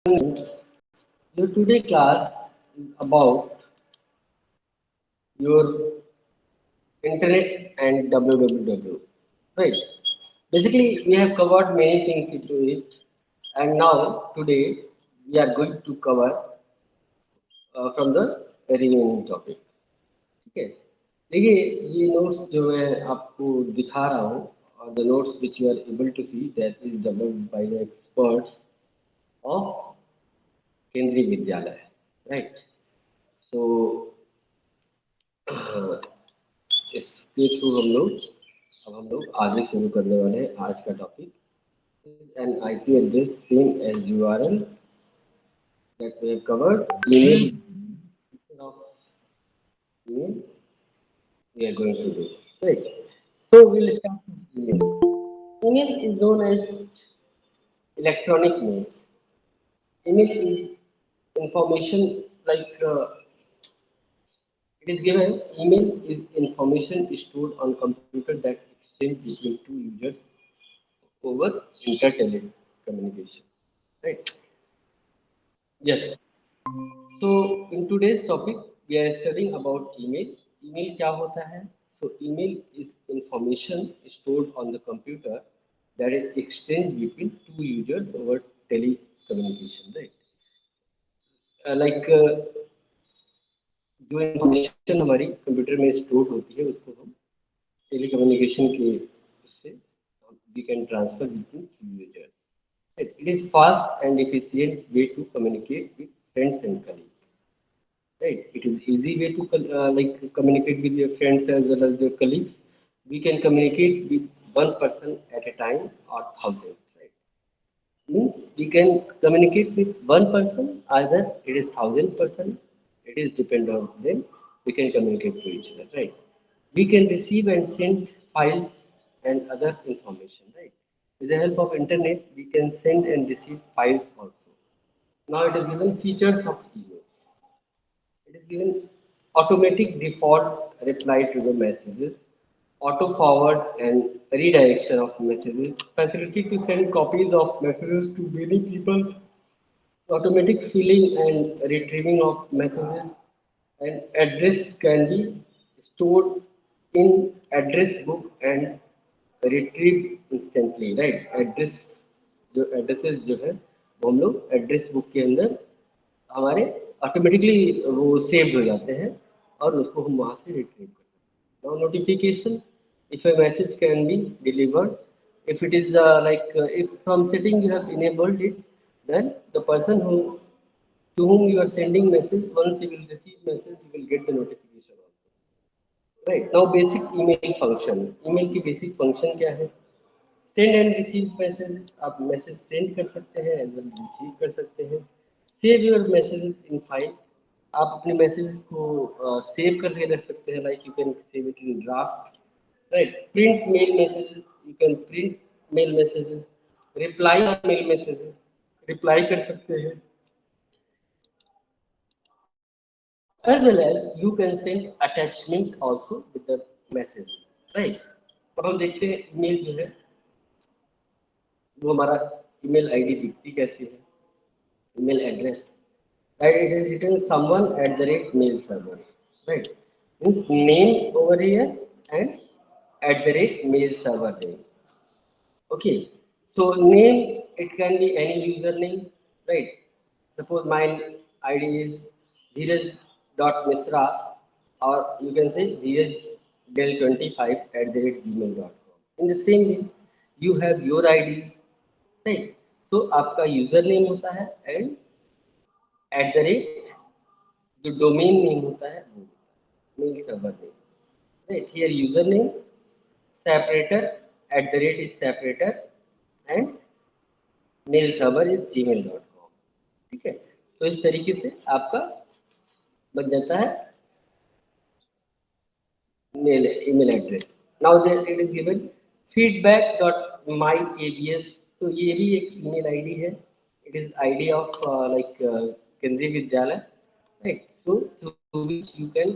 Your today class is about your internet and www. Right. Basically, we have covered many things into it, and now today we are going to cover from the remaining topic. ठीक है. देखिए ये notes जो मैं आपको दिखा रहा हूँ और the notes which you are able to see that is developed by the experts of Kendriya Vidyalaya. Right. सो इसके थ्रू हम लोग आगे शुरू करने वाले हैं आज का topic. An IP address same as URL that we have covered. Email of email we are going to do. Right. So we'll start with email. Email is known as electronic mail. Email is information like it is given. Email is information stored on computer that exchange between two users over internet communication. Right. Yes. So in today's topic, we are studying about email. Email क्या होता है? So email is information stored on the computer that is exchanged between two users over telecommunication, right? जो information हमारी computer में store होती है उसको हम टेलीकम्युनिकेशन के उससे we can transfer between two users. Right? It is fast and efficient way to communicate with friends and colleagues. Right. It is easy way to communicate with your friends as well as your colleagues. We can communicate with one person at a time or thousand. Right. Means we can communicate with one person, either it is thousand person, it is depend on them. We can communicate to each other. Right. We can receive and send files and other information. Right. With the help of internet, we can send and receive files also. Now it is given features of email. It is given automatic default reply to the messages, auto forward and redirection of messages, facility to send copies of messages to many people, automatic filling and retrieving of messages, and address can be stored in address book and retrieved instantly. Right. Address जो addresses जो है वो हम लोग address book के अंदर हमारे automatically वो सेव्ड हो जाते हैं और उसको हम वहाँ से रिट्रीव करते हैं. Now notification if a message can be delivered, if it is if from setting you have enabled it, then the person who to whom you are sending message, once he will receive message he will get the notification also. Right. Now basic email function. email की basic function क्या है? Send and receive message. आप message send कर सकते हैं as well receive कर सकते हैं. Save your messages in file. आप अपने मैसेजेस को सेव करके रख सकते हैं. Like you can save it in draft. Right. Print mail messages. You can print mail messages. Reply on mail messages. Reply कर सकते हैं. as well as you can send attachment also with the message. Right. अब हम देखते हैं email जो है वो हमारा ईमेल आईडी दिखती कैसी है. email address, right? It is written someone at the rate mail server, right? Means name over here and at the rate mail server name. Okay. So name, it can be any username, right? Suppose my id is dheeraj.misra, or you can say dheeraj del25 at the rate gmail.com. In the same way you have your IDs, right? So आपका user name होता है and at the rate जो domain name होता है वो mail server name. Right. Here user name separator at the rate is separator and mail server is gmail.com. ठीक है. तो इस तरीके से आपका बन जाता है mail email address. Now it is given feedback.mykbs. तो ये भी एक ईमेल आईडी है. It is ID of Kendriya Vidyalaya. Right. So to which you can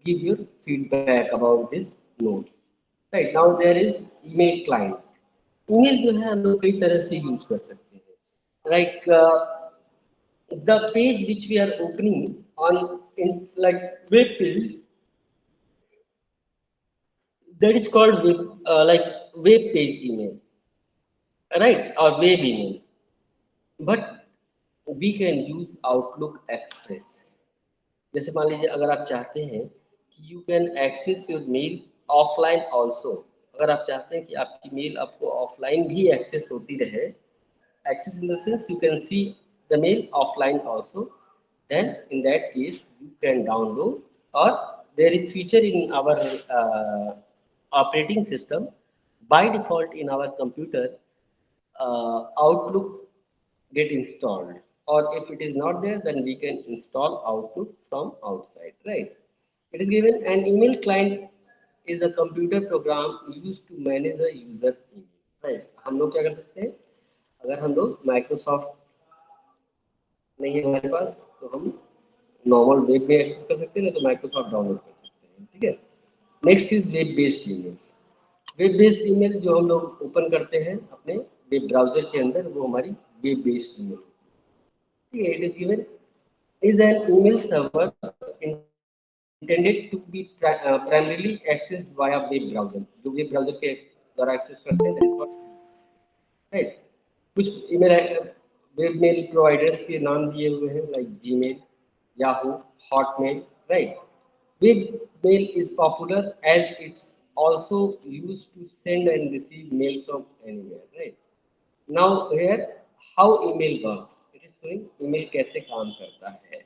give your feedback about this notes. Right. Now there is email client. email जो है हम लोग कई तरह से यूज कर सकते हैं. Like the page which we are opening on in like web page, that is called web, like web page email, right, or web email. But we can use Outlook Express. जैसे मान लीजिए अगर आप चाहते हैं कि you can access your mail offline also, अगर आप चाहते हैं कि आपकी मेल आपको ऑफलाइन भी एक्सेस होती रहे, access in the sense you can see the mail offline also, then in that case you can download, or there is feature in our operating system by default in our computer, Outlook get installed, or if it is not there then we can install Outlook from outside, right? It is given an email client is a computer program used to manage a user email, right? हम लोग क्या कर सकते हैं, अगर हम लोग Microsoft नहीं है हमारे पास तो हम नॉर्मल वेब में एक्सेस कर सकते हैं, ना तो माइक्रोसॉफ्ट डाउनलोड कर सकते हैं, ठीक है। Next is web based email. Web based email जो हम लोग ओपन करते हैं अपने वेब ब्राउजर के अंदर, वो हमारी वेब बेस्ड ईमेल, ठीक है। It is given is an email server intended to be primarily accessed via web browser, जो वेब ब्राउजर के द्वारा एक्सेस करते हैं, राइट। कुछ ईमेल वेब मेल प्रोवाइडर्स के नाम दिए हुए हैं like Gmail, Yahoo, Hotmail, right. Web mail is popular as it's also used to send and receive mail from anywhere, right? Now here how email works, it is showing email कैसे काम करता है,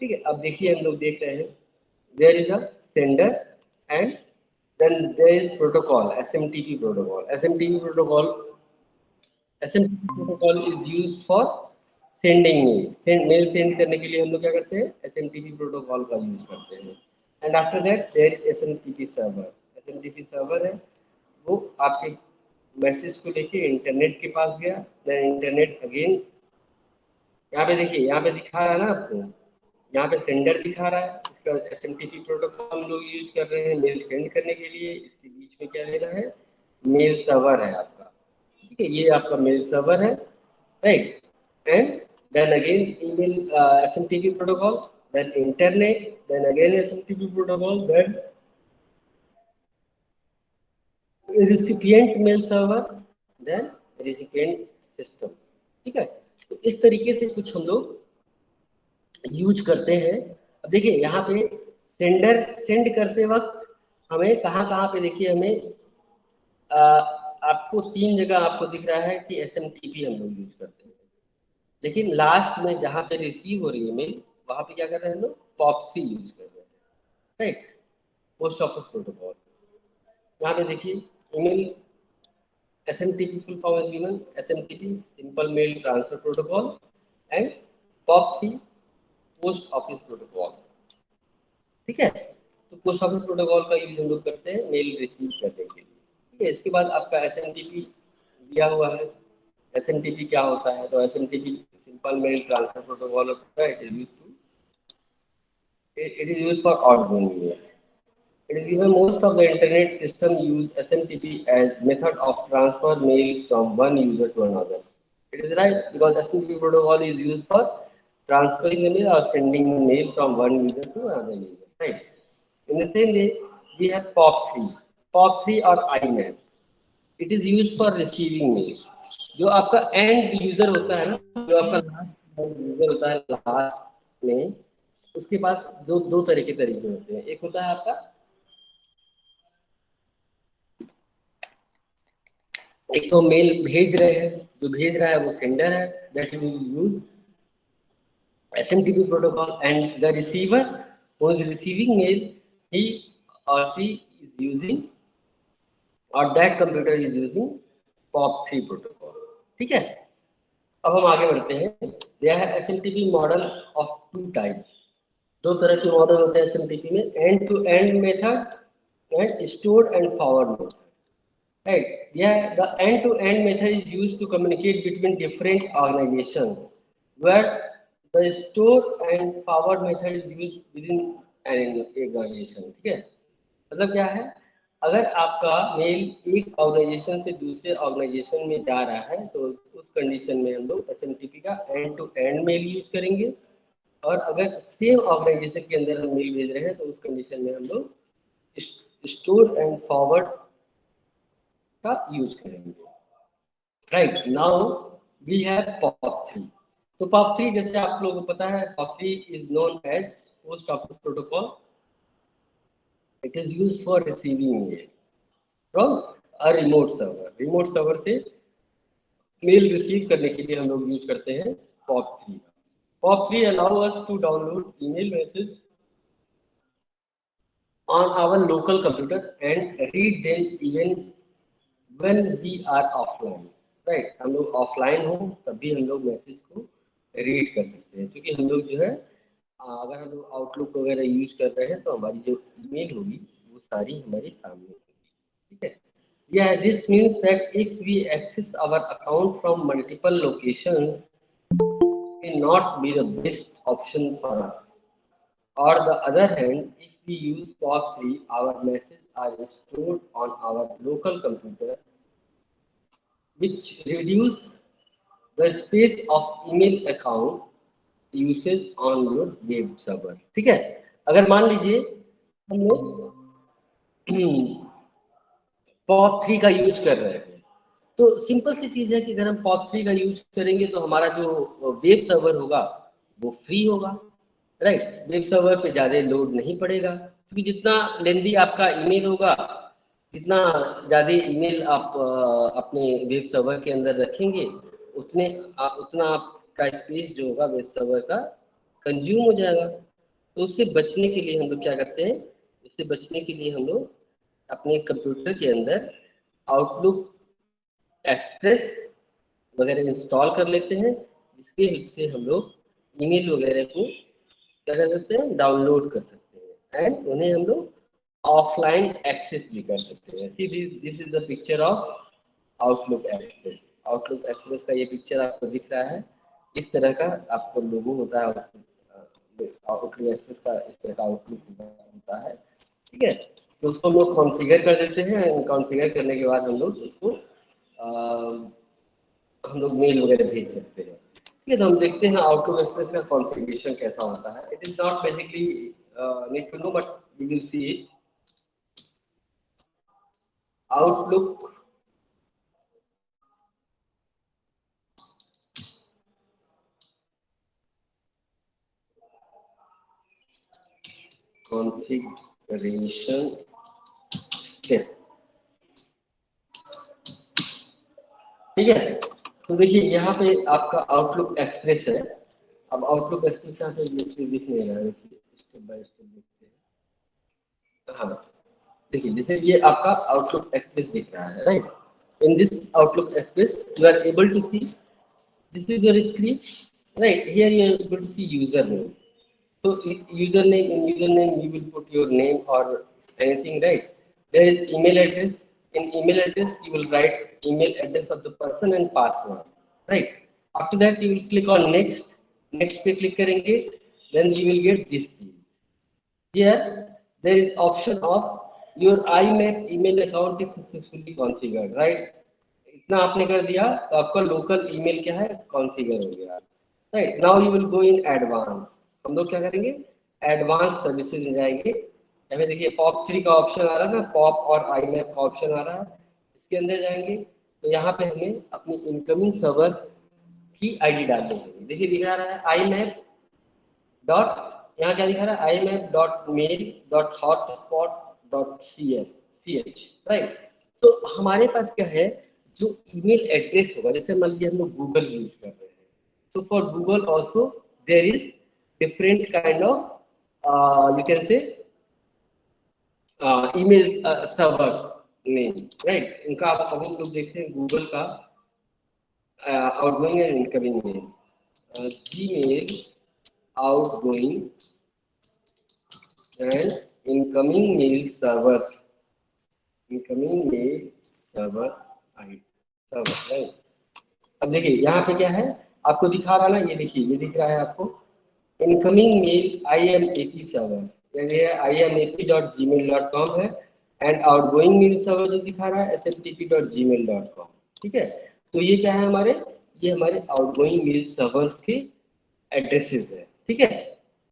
ठीक है। अब देखिए हम लोग देख रहे हैं there is a sender and then there is protocol, SMTP protocol. SMTP protocol is used for sending mail. Mail send करने के लिए हम लोग क्या करते हैं, एसएमटीपी प्रोटोकॉल का यूज करते हैं। And after that there is SMTP server. SMTP server है वो आपके मैसेज को लेके इंटरनेट के पास गया, देन इंटरनेट अगेन, यहाँ पे देखिए यहाँ पे दिखा रहा है ना आपको, यहाँ पे सेंडर दिखा रहा है, इसका एसएमटीपी प्रोटोकॉल हम लोग यूज कर रहे हैं मेल सेंड करने के लिए। इसके बीच में क्या दे रहा है, मेल सर्वर है आपका, ठीक है, ये आपका मेल सर्वर है, right. And then again email SMTP protocol, then internet, then again SMTP protocol, then recipient mail server, then recipient system, ठीक है। तो इस तरीके से कुछ हम लोग यूज करते हैं। अब देखिए यहाँ पे सेंडर सेंड करते वक्त हमें कहाँ कहाँ पे देखिए हमें आपको तीन जगह आपको दिख रहा है कि एसएमटीपी हम लोग यूज करते हैं, लेकिन लास्ट में जहाँ पे रिसीव हो रही है मेल वहाँ पे क्या कर रहे हैं हम लोग, POP3 यूज कर रहे हैं, राइट, पोस्ट ऑफिस प्रोटोकॉल। यहाँ पे देखिए email SMTP full form is given SMTP simple mail transfer protocol and POP3 post office protocol, ठीक है। तो पोस्ट ऑफिस प्रोटोकॉल का यूज हम लोग करते हैं मेल रिसीव करने के लिए, ठीक है। इसके बाद आपका एसएमटीपी दिया हुआ है। एसएमटीपी क्या होता है, तो SMTP simple mail transfer protocol होता है। It is used for outgoing mail. It is given most of the internet system use SMTP as method of transfer mail from one user to another. It is right because SMTP protocol is used for transferring the mail or sending the mail from one user to another user. Right. In the same way, we have POP3. POP3 or IMAP. It is used for receiving mail. जो आपका and user होता है ना, जो आपका last user होता है last में, उसके पास दो दो तरह के तरीके होते हैं। एक होता है आपका, एक तो मेल भेज रहे हैं, जो भेज रहा है वो सेंडर है, that will use SMTP protocol, and the receiver who is receiving mail he और शी इज यूजिंग, और that computer is using POP3 protocol, ठीक है। अब हम आगे बढ़ते हैं। देयर है SMTP model of two types. दो तरह के मॉडल होते हैं एसएमटीपी में, end to end method and store and forward method, right? Yeah, the end-to-end method is used to communicate between different organizations, where the store and forward method is used within an organization, ठीक है। मतलब क्या है, अगर आपका mail एक organisation से दूसरे ऑर्गेनाइजेशन में जा रहा है तो उस कंडीशन में हम लोग एसएमटीपी का end to end mail use करेंगे, और अगर सेम ऑर्गेनाइजेशन के अंदर हम मेल भेज रहे हैं तो उस कंडीशन में हम लोग स्टोर एंड फॉरवर्ड का यूज करेंगे। Right, now we have POP3। तो POP3 जैसे आप लोगों को पता है, POP3 is known as post office protocol. It is used for receiving mail from a remote server. Remote server से मेल रिसीव करने के लिए हम लोग यूज करते हैं POP3। POP3 allow us to download email message on our local computer and read them even when we are offline। Right, हम लोग ऑफलाइन हो तब भी हम लोग मैसेज को रीड कर सकते हैं, क्योंकि हम लोग जो है अगर हम लोग आउटलुक वगैरह यूज कर रहे हैं तो हमारी जो ईमेल होगी वो सारी हमारे सामने होगी। ठीक है, yeah, this means that if we access our account from multiple locations, may not be the best option for us. On the other hand, if we use POP3, our messages are stored on our local computer, which reduce the space of email account usage on your web server। ठीक है, अगर मान लीजिए हम लोग POP3 का use कर रहे हैं तो सिंपल सी चीज है कि अगर हम POP3 का यूज करेंगे तो हमारा जो वेब सर्वर होगा वो फ्री होगा। राइट, वेब सर्वर पे ज़्यादा लोड नहीं पड़ेगा, क्योंकि जितना लेंदी आपका ईमेल होगा, जितना ज़्यादा ईमेल आप अपने वेब सर्वर के अंदर रखेंगे उतना आपका स्पेस जो होगा वेब सर्वर का कंज्यूम हो जाएगा। तो उससे बचने के लिए हम लोग क्या करते हैं, उससे बचने के लिए हम लोग अपने कंप्यूटर के अंदर आउटलुक एक्सप्रेस वगैरह इंस्टॉल कर लेते हैं, जिसके हेल्प से हम लोग ईमेल वगैरह को क्या कर सकते हैं, डाउनलोड कर सकते हैं एंड उन्हें हम लोग ऑफलाइन एक्सेस भी कर सकते हैं। See this is the picture of outlook express. Outlook express का ये पिक्चर आपको दिख रहा है, इस तरह का आपको लोगो होता है आउटलुक एक्सप्रेस का, इस तरह का आउटलुक होता है। ठीक है, तो उसको हम लोग कॉन्फ़िगर कर देते हैं। कॉन्फ़िगर करने के बाद हम लोग उसको हम लोग मेल वगैरह भेज सकते हैं। ठीक है, तो हम देखते हैं आउटलुक एक्सप्रेस का कॉन्फ़िगरेशन कैसा होता है। It is not basically need to know, but we will see it. Outlook configuration ठीक है, तो देखिए यहाँ पे आपका आउटलुक एक्सप्रेस है। अब आउटलुक एक्सप्रेस का दिख नहीं रहा है, स्टेप बाय स्टेप देखते हैं। हाँ, देखिए जैसे ये आपका आउटलुक एक्सप्रेस दिख रहा है। Right, in this Outlook Express you are able to see, this is your screen, right? Here you are able to see username. So username, in username you will put your name or anything, right? There is email address. In email address you will write email address of the person and password, right? After that you will click on next, next पे click करेंगे, then you will get this page. Here there is option of your IMAP email account is successfully configured, right? इतना आपने कर दिया तो आपका local email क्या है, कॉन्फ़िगर हो गया। Right, now you will go in advance. हम लोग क्या करेंगे, एडवांस सर्विसेज में जाएंगे। यहाँ देखिए POP3 का ऑप्शन आ रहा है ना, पॉप और IMAP का ऑप्शन आ रहा है, इसके अंदर जाएंगे तो यहाँ पे हमें अपनी इनकमिंग सर्वर की आईडी डालनी होगी। देखिए दिखा रहा है IMAP डॉट, यहाँ क्या दिखा रहा है, imap.mail.hotspot.ch, राइट। तो हमारे पास क्या है, जो ईमेल एड्रेस होगा, जैसे मान लीजिए हम लोग गूगल यूज कर रहे हैं, तो for Google also there is different kind of you can say email servers name, right. उनका आप अभी लोग देखते हैं गूगल का outgoing and incoming mail, Gmail outgoing and incoming mail server, incoming mail server server, right? अब देखिए यहाँ पे क्या है, आपको दिखा रहा ना, ये देखिए ये दिख रहा है आपको इनकमिंग मेल IMAP सर्वर, ये IMAP.gmail.com है एंड आउटगोइंग मेल सर्वर जो दिखा रहा है smtp.gmail.com। ठीक है, तो ये क्या है हमारे, ये हमारे आउटगोइंग मेल सर्वर्स के एड्रेसेस है। ठीक है,